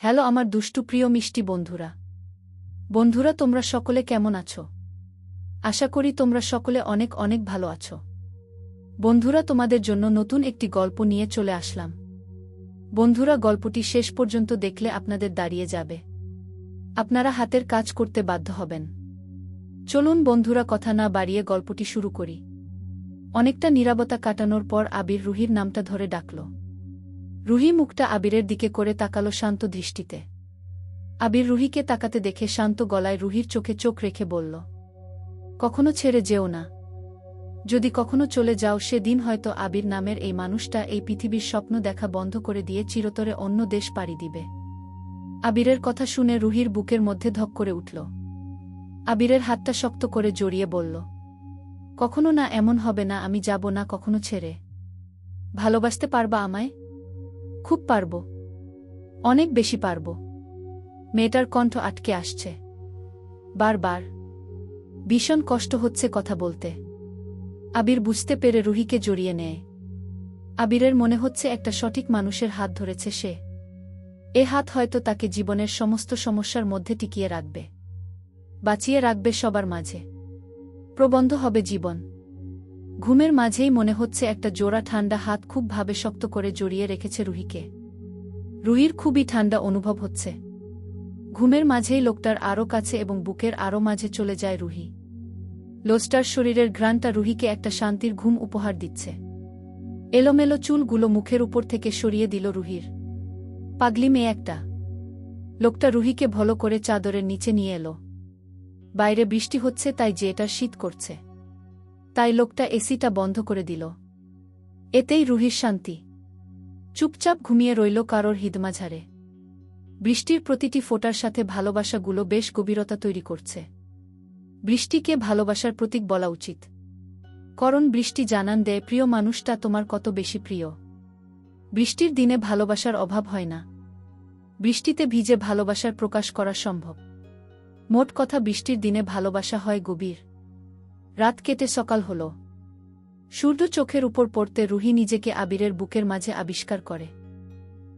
Hello আমার দুষ্টু প্রিয় মিষ্টি বন্ধুরা। বন্ধুরা তোমরা সকলে কেমন আছো? আশা করি তোমরা সকলে অনেক অনেক ভালো আছো। বন্ধুরা তোমাদের জন্য নতুন একটি গল্প নিয়ে চলে আসলাম। বন্ধুরা গল্পটি শেষ পর্যন্ত দেখলে আপনাদের দাঁড়িয়ে যাবে, আপনারা হাতের কাজ করতে বাধ্য হবেন। চলুন বন্ধুরা কথা না বাড়িয়ে গল্পটি শুরু করি। অনেকটা নীরবতা কাটানোর পর আবির রুহির নামটা ধরে ডাকল। রুহি মুখটা আবিরের দিকে করে তাকালো শান্ত দৃষ্টিতে। আবির রুহিকে তাকাতে দেখে শান্ত গলায় রুহির চোখে চোখ রেখে বলল, কখনো ছেড়ে যেও না। যদি কখনো চলে যাও সেদিন হয়তো আবির নামের এই মানুষটা এই পৃথিবীর স্বপ্ন দেখা বন্ধ করে দিয়ে চিরতরে অন্য দেশ পাড়ি দিবে। আবিরের কথা শুনে রুহির বুকের মধ্যে ধক করে উঠল। আবিরের হাতটা শক্ত করে জড়িয়ে বলল, কখনো না, এমন হবে না, আমি যাব না কখনো ছেড়ে। ভালোবাসতে পারবা আমায়? খুব পারব, অনেক বেশি পারব। মেয়েটার কণ্ঠ আটকে আসছে বারবার, ভীষণ কষ্ট হচ্ছে কথা বলতে। আবির বুঝতে পেরে রুহিকে জড়িয়ে নেয়। আবিরের মনে হচ্ছে একটা সঠিক মানুষের হাত ধরেছে সে। এ হাত হয়তো তাকে জীবনের সমস্ত সমস্যার মধ্যে টিকিয়ে রাখবে, বাঁচিয়ে রাখবে সবার মাঝে। প্রবন্ধ হবে জীবন। ঘুমের মাঝেই মনে হচ্ছে একটা জোড়া ঠান্ডা হাত খুব ভাবে শক্ত করে জড়িয়ে রেখেছে রুহিকে। রুহির খুবই ঠান্ডা অনুভব হচ্ছে। ঘুমের মাঝেই লোকটার আরও কাছে এবং বুকের আরও মাঝে চলে যায় রুহি। লোকটার শরীরের ঘ্রাণটা রুহিকে একটা শান্তির ঘুম উপহার দিচ্ছে। এলোমেলো চুলগুলো মুখের উপর থেকে সরিয়ে দিল রুহির। পাগলি মেয়ে একটা। লোকটা রুহিকে ভালো করে চাদরের নিচে নিয়ে এলো। বাইরে বৃষ্টি হচ্ছে তাই যে এটার শীত করছে, তাই লোকটা এসিটা বন্ধ করে দিল। এতেই রুহির শান্তি। চুপচাপ ঘুমিয়ে রইল কারোর হিদমাঝারে। বৃষ্টির প্রতিটি ফোঁটার সাথে ভালোবাসাগুলো বেশ গভীরতা তৈরি করছে। বৃষ্টিকে ভালোবাসার প্রতীক বলা উচিত, কারণ বৃষ্টি জানান দেয় প্রিয় মানুষটা তোমার কত বেশি প্রিয়। বৃষ্টির দিনে ভালোবাসার অভাব হয় না। বৃষ্টিতে ভিজে ভালোবাসার প্রকাশ করা সম্ভব। মোট কথা বৃষ্টির দিনে ভালোবাসা হয় গভীর। রাত কেটে সকাল হল। সূর্য চোখের উপর পড়তে রুহি নিজেকে আবিরের বুকের মাঝে আবিষ্কার করে।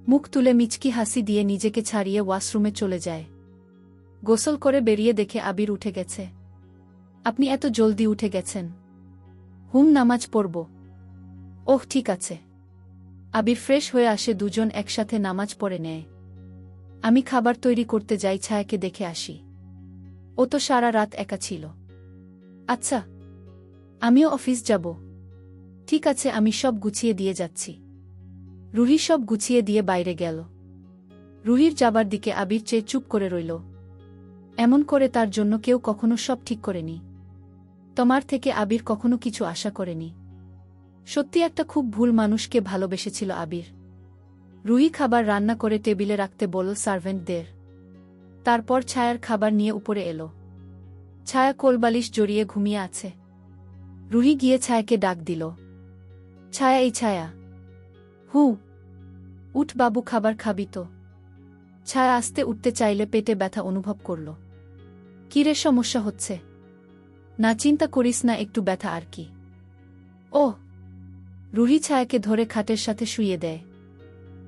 মুখ তুলে মিচকি হাসি দিয়ে নিজেকে ছাড়িয়ে ওয়াশরুমে চলে যায়। গোসল করে বেরিয়ে দেখে আবির উঠে গেছে। আপনি এত জলদি উঠে গেছেন? নামাজ পড়ব। ওহ ঠিক আছে। আবির ফ্রেশ হয়ে আসে, দুজন একসাথে নামাজ পড়ে নেয়। আমি খাবার তৈরি করতে যাই, ছায়াকে দেখে আসি। ও তো সারা রাত একা ছিল। আচ্ছা, আমিও অফিস যাব। ঠিক আছে, আমি সব গুছিয়ে দিয়ে যাচ্ছি। রুহি সব গুছিয়ে দিয়ে বাইরে গেল। রুহির যাবার দিকে আবির চেয়ে চুপ করে রইল। এমন করে তার জন্য কেউ কখনো সব ঠিক করেনি। তোমার থেকে আবির কখনো কিছু আশা করেনি। সত্যি একটা খুব ভুল মানুষকে ভালোবেসেছিল আবির। রুহি খাবার রান্না করে টেবিলে রাখতে বলল সার্ভেন্টদের। তারপর ছায়ার খাবার নিয়ে উপরে এলো। ছায়া কোলবালিশ জড়িয়ে ঘুমিয়ে আছে। রুহি গিয়ে ছায়াকে ডাক দিল, ছায়া, এই ছায়া। উঠ বাবু, খাবার খাবি তো? ছায়া আস্তে উঠতে চাইলে পেটে ব্যথা অনুভব করল। কিরে, সমস্যা হচ্ছে? না চিন্তা করিস না, একটু ব্যথা আর কি। ওহ। রুহি ছায়াকে ধরে খাটের সাথে শুইয়ে দেয়।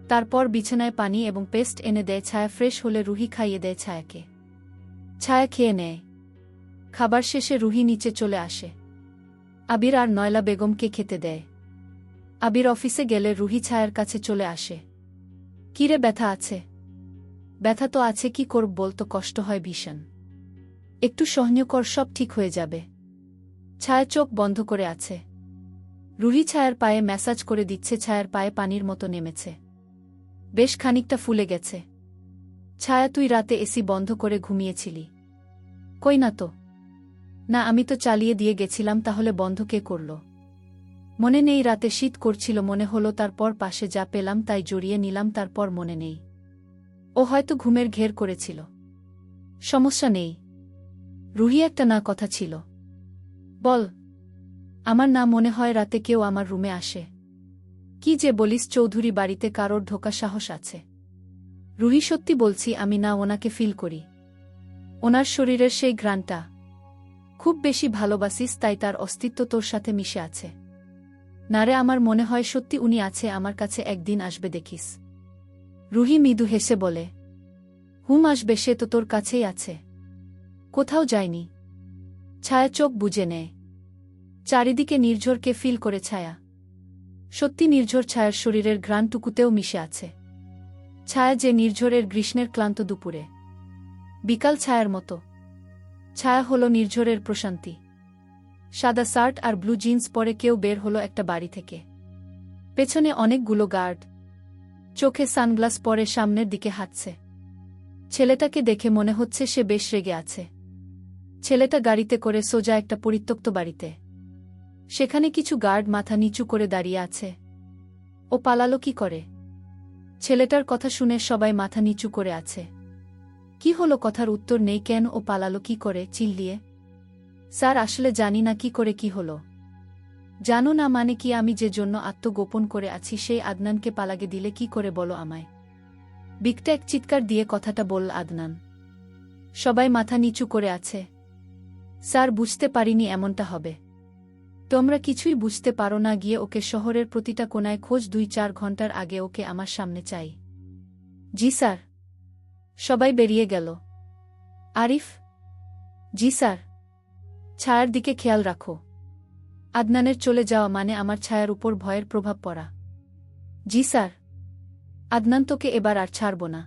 তারপর বিছানায় পানি এবং পেস্ট এনে দেয়। ছায়া ফ্রেশ হলে রুহি খাইয়ে দেয় ছায়াকে। ছায়া খেয়ে নেয়। খাবার শেষে রুহি নিচে চলে আসে। আবির আর নয়লা বেগমকে খেতে দেয়। আবির অফিসে গেলে রুহি ছায়ার কাছে চলে আসে। কিরে, ব্যথা আছে? ব্যথা তো আছে, কি করব বলতো, কষ্ট হয় ভীষণ। একটু সহ্য কর, সব ঠিক হয়ে যাবে। ছায়া চোখ বন্ধ করে আছে। রুহি ছায়ার পায়ে ম্যাসাজ করে দিচ্ছে। ছায়ার পায়ে পানির মতো নেমেছে। বেশ খানিকটা ফুলে গেছে। ছায়া, তুই রাতে এসি বন্ধ করে ঘুমিয়েছিলি? কই না তো। না, আমি তো চালিয়ে দিয়ে গেছিলাম। তাহলে বন্ধ কে করল? মনে নেই, রাতে শীত করছিল মনে হলো, তারপর পাশে যা পেলাম তাই জড়িয়ে নিলাম, তারপর মনে নেই। ও হয়তো ঘুমের ঘের করেছিল। সমস্যা নেই। রুহি একটা না কথা ছিল। বল। আমার না মনে হয় রাতে কেউ আমার রুমে আসে। কি যে বলিস, চৌধুরী বাড়িতে কারোর ঢোকা সাহস আছে? রুহি, সত্যি বলছি, আমি না ওনাকে ফিল করি। ওনার শরীরের সেই ঘ্রাণটা। খুব বেশি ভালোবাসিস তাই তার অস্তিত্ব তোর সাথে মিশে আছে। না রে, আমার মনে হয় সত্যি উনি আছে আমার কাছে, একদিন আসবে দেখিস। রুহি মৃদু হেসে বলে, হুম আসবে, সে তো তোর কাছেই আছে, কোথাও যায়নি। ছায়া চোখ বুজে নেয়। চারিদিকে নির্ঝরকে ফিল করে ছায়া। সত্যি নির্ঝর ছায়ার শরীরের ঘ্রাণটুকুতেও মিশে আছে। ছায়া যে নির্ঝরের গ্রীষ্মের ক্লান্ত দুপুরে বিকাল ছায়ার মতো। ছায়া হল নির্ঝরের প্রশান্তি। সাদা শার্ট আর ব্লু জিন্স পরে কেউ বের হলো একটা বাড়ি থেকে। পেছনে অনেকগুলো গার্ড। চোখে সানগ্লাস পরে সামনের দিকে হাঁটছে। ছেলেটাকে দেখে মনে হচ্ছে সে বেশ রেগে আছে। ছেলেটা গাড়িতে করে সোজা একটা পরিত্যক্ত বাড়িতে। সেখানে কিছু গার্ড মাথা নিচু করে দাঁড়িয়ে আছে। ও পালালো কি করে? ছেলেটার কথা শুনে সবাই মাথা নিচু করে আছে। কি হলো, কথার উত্তর নেই। কেন ও পালালো কি করে? চিল্লিয়ে। স্যার, আসলে জানি না কি করে কি হলো। জানো না মানে কি? আমি যে জন্য আত্মগোপন করে আছি সেই আদনানকে পালাগে দিলে কি করে বলো আমায়? বিকটা এক চিৎকার দিয়ে কথাটা বলল আদনান। সবাই মাথা নিচু করে আছে। স্যার, বুঝতে পারিনি এমনটা হবে। তোমরা কিছুই বুঝতে পারো না। গিয়ে ওকে শহরের প্রতিটা কোনায় খোঁজ, 2-4 ঘন্টার আগে ওকে আমার সামনে চাই। জি স্যার। সবাই বেরিয়ে গেল। আরিফ? জি স্যার। ছায়ার দিকে খেয়াল রাখো। আদনানের চলে যাওয়া মানে আমার ছায়ার উপর ভয়ের প্রভাব পড়া। জি স্যার। আদনান তোকে এবার আর ছাড়ব না।